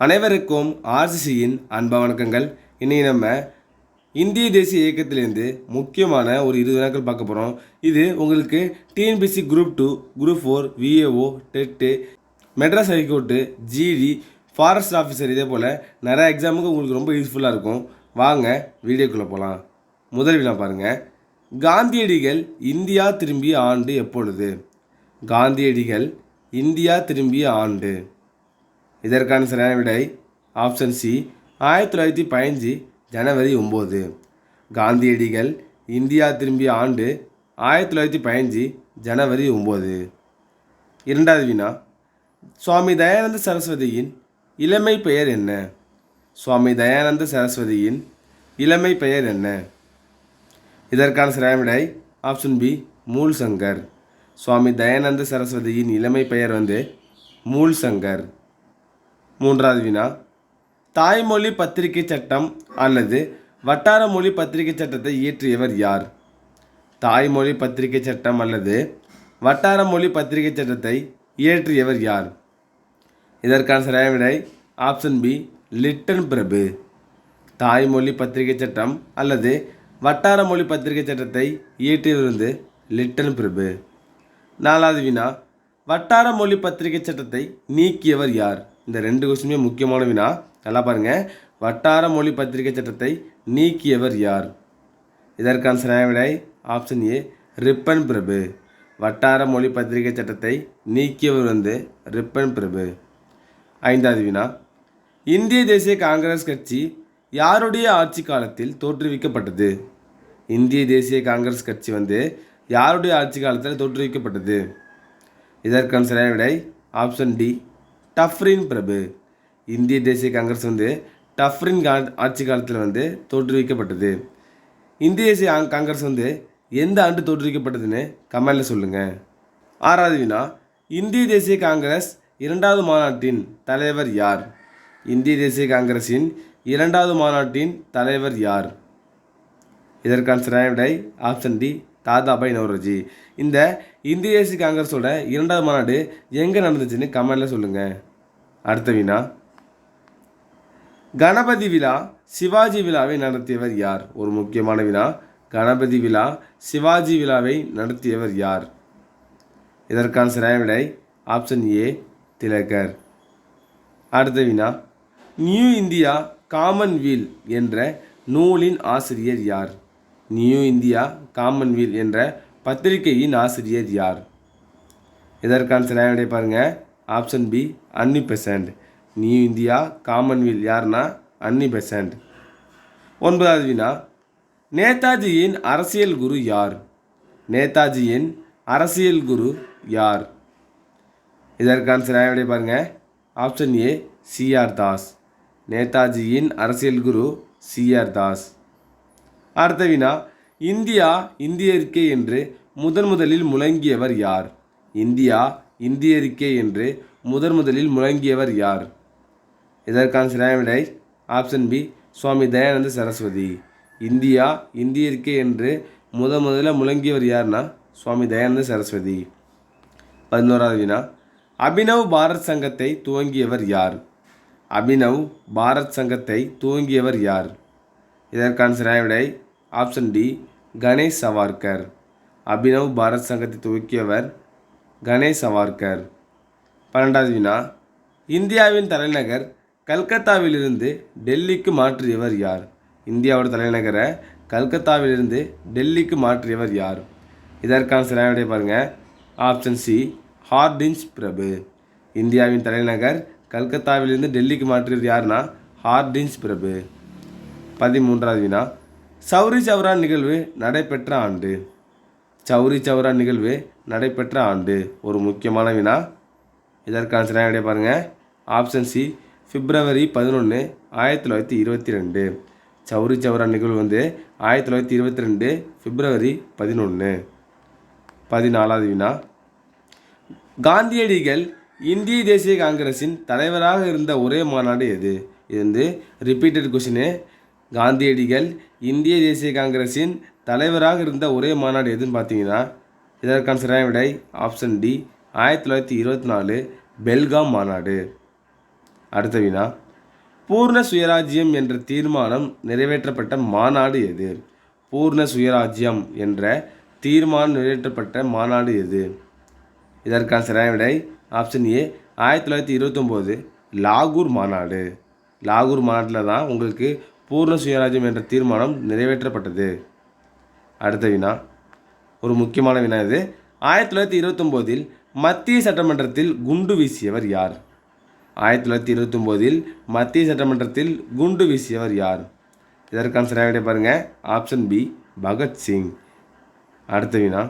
அனைவருக்கும் ஆர்சிசியின் அன்ப வணக்கங்கள். இன்றைக்கி நம்ம இந்திய தேசிய இயக்கத்திலேருந்து முக்கியமான ஒரு 20 வினாக்கள் பார்க்க போகிறோம். இது உங்களுக்கு TNPSC group 2, group 4, VAO, TET, Madras high court, GD, forest officer இதே போல் நிறைய எக்ஸாமுக்கு உங்களுக்கு ரொம்ப யூஸ்ஃபுல்லாக இருக்கும். வாங்க வீடியோக்குள்ளே போகலாம். முதல் வினா பாருங்கள். காந்தியடிகள் இந்தியா திரும்பிய ஆண்டு எப்பொழுது? காந்தியடிகள் இந்தியா திரும்பிய ஆண்டு. இதற்கான சரியான விடை ஆப்ஷன் சி 1915 ஜனவரி 9. காந்தியடிகள் இந்தியா திரும்பிய ஆண்டு 1915 ஜனவரி 9. இரண்டாவது வினா. சுவாமி தயானந்த சரஸ்வதியின் இளமை பெயர் என்ன? சுவாமி தயானந்த சரஸ்வதியின் இளமை பெயர் என்ன? இதற்கான சரியான விடை ஆப்ஷன் பி மூல் சங்கர். சுவாமி தயானந்த சரஸ்வதியின் இளமை பெயர் மூல் சங்கர். மூன்றாவது வினா. தாய்மொழி பத்திரிகை சட்டம் அல்லது வட்டார மொழி பத்திரிகை சட்டத்தை இயற்றியவர் யார்? தாய்மொழி பத்திரிகை சட்டம் அல்லது வட்டார மொழி பத்திரிகை சட்டத்தை இயற்றியவர் யார்? இதற்கான சரியான விடை ஆப்ஷன் பி லிட்டன் பிரபு. தாய்மொழி பத்திரிகை சட்டம் அல்லது வட்டார மொழி பத்திரிகை சட்டத்தை இயற்றியவர் லிட்டன் பிரபு. நாலாவது வினா. வட்டார மொழி பத்திரிகை சட்டத்தை நீக்கியவர் யார்? இந்த ரெண்டு கொஸ்டினுமே முக்கியமான வினா, நல்லா பாருங்கள். வட்டார மொழி பத்திரிகை சட்டத்தை நீக்கியவர் யார்? இதற்கான சரியான விடை ஆப்ஷன் ஏ ரிப்பன் பிரபு. வட்டார மொழி பத்திரிகை சட்டத்தை நீக்கியவர் ரிப்பன் பிரபு. ஐந்தாவது வினா. இந்திய தேசிய காங்கிரஸ் கட்சி யாருடைய ஆட்சி காலத்தில் தோற்றுவிக்கப்பட்டது? இந்திய தேசிய காங்கிரஸ் கட்சி யாருடைய ஆட்சி காலத்தில் தோற்றுவிக்கப்பட்டது? இதற்கான சரியான விடை ஆப்ஷன் டி டஃப்ரின் பிரபு. இந்திய தேசிய காங்கிரஸ் டஃப்ரின் ஆட்சி காலத்தில் தோற்றுவிக்கப்பட்டது. இந்திய தேசிய காங்கிரஸ் எந்த ஆண்டு தோற்றுவிக்கப்பட்டதுன்னு கமெண்டில் சொல்லுங்கள். ஆறாவது வினா. இந்திய தேசிய காங்கிரஸ் இரண்டாவது மாநாட்டின் தலைவர் யார்? இந்திய தேசிய காங்கிரஸின் இரண்டாவது மாநாட்டின் தலைவர் யார்? இதற்கான சரியான விடை ஆப்ஷன் டி தாதாபாய் நௌரோஜி. இந்த இந்திய தேசிய காங்கிரஸோட இரண்டாவது மாநாடு எங்கே நடந்துச்சுன்னு கமெண்டில் சொல்லுங்கள். அடுத்த வினா. கணபதி விழா சிவாஜி விழாவை நடத்தியவர் யார்? ஒரு முக்கியமான வினா. கணபதி விழா சிவாஜி விழாவை நடத்தியவர் யார்? இதற்கான சரியான விடை ஆப்ஷன் ஏ திலகர். அடுத்த வினா. நியூ இந்தியா காமன்வீல் என்ற நூலின் ஆசிரியர் யார்? நியூ இந்தியா காமன்வீல் என்ற பத்திரிகையின் ஆசிரியர் யார்? இதற்கான சரியான விடை பாருங்கள் ஆப்ஷன் பி அன்னி பெசன்ட். நியூ இந்தியா காமன்வீல் யார்னா அன்னி பெசன்ட். ஒன்பதாவது வினா. நேதாஜியின் அரசியல் குரு யார்? நேதாஜியின் அரசியல் குரு யார்? இதற்கான சரியான விடை பாருங்கள் ஆப்ஷன் ஏ சிஆர் தாஸ். நேதாஜியின் அரசியல் குரு சிஆர் தாஸ். அடுத்த வினா. இந்தியா இந்தியருக்கே என்று முதலில் முழங்கியவர் யார்? இந்தியா இந்தியருக்கே என்று முதலில் முழங்கியவர் யார்? இதற்கான சரியான விடை ஆப்ஷன் பி சுவாமி தயானந்த சரஸ்வதி. இந்தியா இந்தியருக்கே என்று முதல்ல முழங்கியவர் யார்னா சுவாமி தயானந்த சரஸ்வதி. 11வது வினா. அபினவ் பாரத் சங்கத்தை துவங்கியவர் யார்? அபினவ் பாரத் சங்கத்தை துவங்கியவர் யார்? இதற்கான சரியான விடை ஆப்ஷன் டி கணேஷ் சவார்கர். அபினவ் பாரத் சங்கத்தை துவக்கியவர் கணேஷ் சவார்கர். 12வது வினா. இந்தியாவின் தலைநகர் கல்கத்தாவிலிருந்து டெல்லிக்கு மாற்றியவர் யார்? இந்தியாவோட தலைநகரை கல்கத்தாவிலிருந்து டெல்லிக்கு மாற்றியவர் யார்? இதற்கான சரியான விடை பாருங்கள் ஆப்ஷன் சி ஹார்டின்ஸ் பிரபு. இந்தியாவின் தலைநகர் கல்கத்தாவிலிருந்து டெல்லிக்கு மாற்றியவர் யார்னா ஹார்டின்ஸ் பிரபு. 13வது வினா. சௌரி சௌரா நிகழ்வு நடைபெற்ற ஆண்டு? சௌரி சௌரா நிகழ்வு நடைபெற்ற ஆண்டு ஒரு முக்கியமான வினா. இதற்கான சரியான விடை பாருங்கள் ஆப்ஷன் சி பிப்ரவரி 11, 1922. சௌரி சௌரா நிகழ்வு 1922 பிப்ரவரி 11. 14வது வினா. காந்தியடிகள் இந்திய தேசிய காங்கிரஸின் தலைவராக இருந்த ஒரே மாநாடு எது? இது ரிப்பீட்டட் கொஸ்டின். காந்தியடிகள் இந்திய தேசிய காங்கிரஸின் தலைவராக இருந்த ஒரே மாநாடு எதுன்னு பார்த்தீங்கன்னா இதற்கான சரியான விடை ஆப்ஷன் டி 1924 பெல்காம் மாநாடு. அடுத்த வினா. பூர்ண சுயராஜ்யம் என்ற தீர்மானம் நிறைவேற்றப்பட்ட மாநாடு எது? பூர்ண சுயராஜ்யம் என்ற தீர்மானம் நிறைவேற்றப்பட்ட மாநாடு எது? இதற்கான சரியான விடை ஆப்ஷன் ஏ 1929 லாகூர் மாநாடு. லாகூர் மாநாட்டில் தான் உங்களுக்கு பூர்ண சுயராஜ்யம் என்ற தீர்மானம் நிறைவேற்றப்பட்டது. அடுத்த வினா, ஒரு முக்கியமான வினா இது. 1929 மத்திய சட்டமன்றத்தில் குண்டு வீசியவர் யார்? 1929 மத்திய சட்டமன்றத்தில் குண்டு வீசியவர் யார்? இதற்கான சரியான விடை பாருங்கள், ஆப்ஷன் பி பகத்சிங். அடுத்த வினா,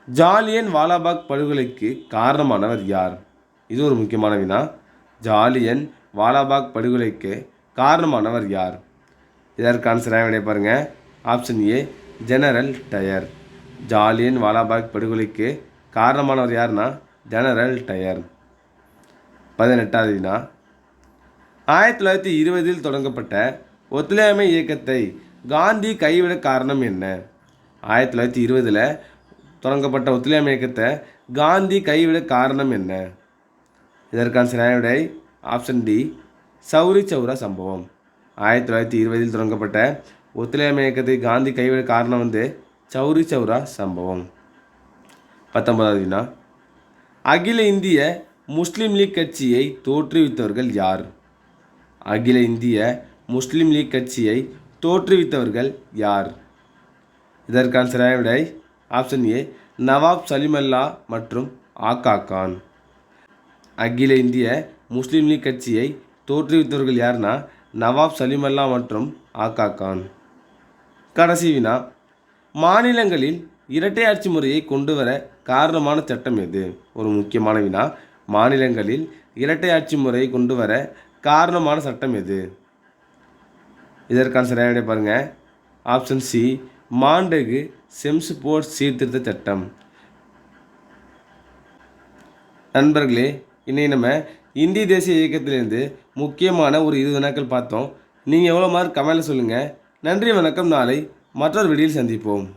ஜாலியன் வாலாபாக் படுகொலைக்கு காரணமானவர் யார்? இது ஒரு முக்கியமான வினா. ஜாலியன் வாலாபாக் படுகொலைக்கு காரணமானவர் யார்? இதற்கான சரியான விடை பாருங்கள், option A general Dyer. Jallianwala வாலாபாக் படுகொலைக்கு காரணமானவர் யாருன்னா ஜெனரல் டயர். 18வது வினா, 1920 தொடங்கப்பட்ட ஒத்துழையாமை இயக்கத்தை காந்தி கைவிட காரணம் என்ன? 1920 தொடங்கப்பட்ட ஒத்துழையாமை இயக்கத்தை காந்தி கைவிட காரணம் என்ன? இதற்கான சரியான விடை ஆப்ஷன் டி சௌரி சௌரா சம்பவம். 1920 தொடங்கப்பட்ட ஒத்துழையாமை இயக்கத்தை காந்தி கைவிட காரணம் சௌரி சௌரா சம்பவம். 19வது வினா, அகில இந்திய முஸ்லீம் லீக் கட்சியை தோற்றுவித்தவர்கள் யார்? அகில இந்திய முஸ்லீம் லீக் கட்சியை தோற்றுவித்தவர்கள் யார்? இதற்கான சரியான விடை ஆப்ஷன் ஏ நவாப் சலிமல்லா மற்றும் ஆகா கான். அகில இந்திய முஸ்லீம் லீக் கட்சியை தோற்றுவித்தவர்கள் யாருன்னா நவாப் சலிமல்லா மற்றும் ஆகா கான். கடைசி வினா, மாநிலங்களில் இரட்டை ஆட்சி முறையை கொண்டு வர காரணமான சட்டம் எது? ஒரு முக்கியமான வினா. மாநிலங்களில் இரட்டை ஆட்சி முறையை கொண்டு வர காரணமான சட்டம் எது? இதற்கான சரியான விடை பாருங்கள், ஆப்ஷன் சி மாண்டகு செம்ஸ்போர்ட் சீர்திருத்த சட்டம். நண்பர்களே, இன்னைக்கு நம்ம இந்திய தேசிய இயக்கத்திலேருந்து முக்கியமான ஒரு 20 வினாக்கள் பார்த்தோம். நீங்கள் எவ்வளோ மார்க் கமெண்ட்டில் சொல்லுங்கள். நன்றி, வணக்கம். நாளை மற்றொரு வீடியோவில் சந்திப்போம்.